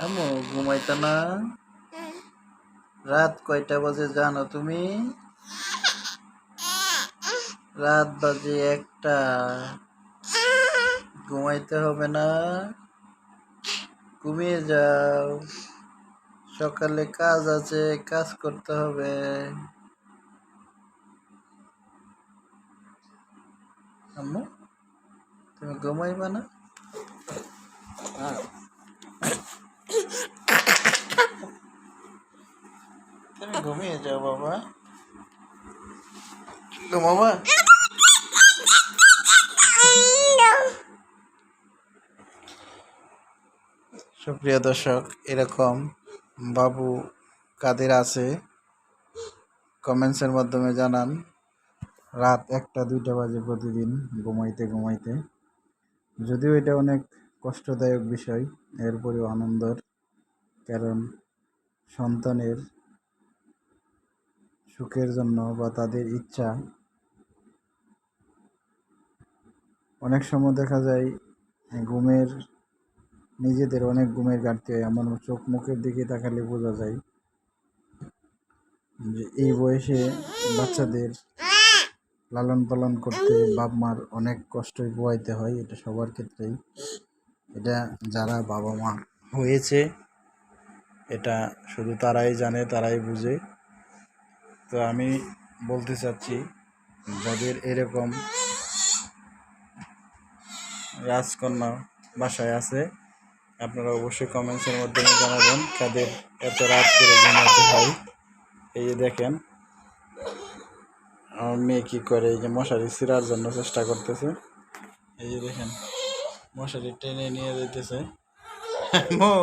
আম্মু ঘুমাইতা না? রাত কয়টা বাজে জানো তুমি? রাত বাজে 1টা। ঘুমাইতে হবে না? ঘুমিয়ে যাও, সকালে কাজ আছে, কাজ করতে হবে। আম্মু তুমি ঘুমাইবা না? তুমি ঘুমিয়ে যাও বাবা, ঘুমাবা। সুপ্রিয় দর্শক, এরকম বাবু কাদের আছে কমেন্টসের মাধ্যমে জানান। রাত 1টা 2টা বাজে প্রতিদিন ঘুমাইতে ঘুমাইতে। যদিও এটা অনেক কষ্টদায়ক বিষয়, এরপরেও আনন্দের, কারণ সন্তানের সুখের জন্য বা তাদের ইচ্ছা। অনেক সময় দেখা যায় নিজেদের অনেক ঘুমের ঘাটতি হয়। আমার চোখ মুখের দিকে তাকালে বোঝা যায় যে এই বয়সে বাচ্চাদের লালন পালন করতে বাপ মার অনেক কষ্টই পোহাইতে হয়। এটা সবার ক্ষেত্রেই, এটা যারা বাবা মা হয়েছে এটা শুধু তারাই জানে, তারাই বুঝে। তো আমি বলতে চাচ্ছি, যাদের এরকম রাজকন্যা বাসায় আছে, আপনারা অবশ্যই কমেন্টসের মাধ্যমে জানাবেন কাদের এত রাত করে ঘুমাতে হয়। এই যে দেখেন আমার মেয়ে কী করে, এই যে মশারি ছিঁড়ার জন্য চেষ্টা করতেছে। এই যে দেখেন মশারি টেনে নিয়ে যেতেছে। আম্মু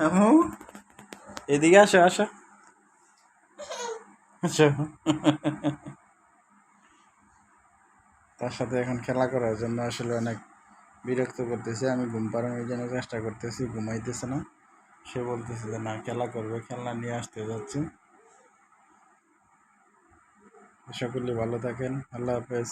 আম্মু এদিকে আসো, আসো আসো। তার সাথে এখন খেলা করার জন্য আসলে অনেক বিরক্ত করতেছে। আমি ঘুম পাড়ানোর জন্য চেষ্টা করতেছি, ঘুমাইতেছে না। সে বলতেছে যে না, খেলা করবে, খেলনা নিয়ে আসতে যাচ্ছে। সকলেই ভালো থাকেন, আল্লাহ হাফেজ।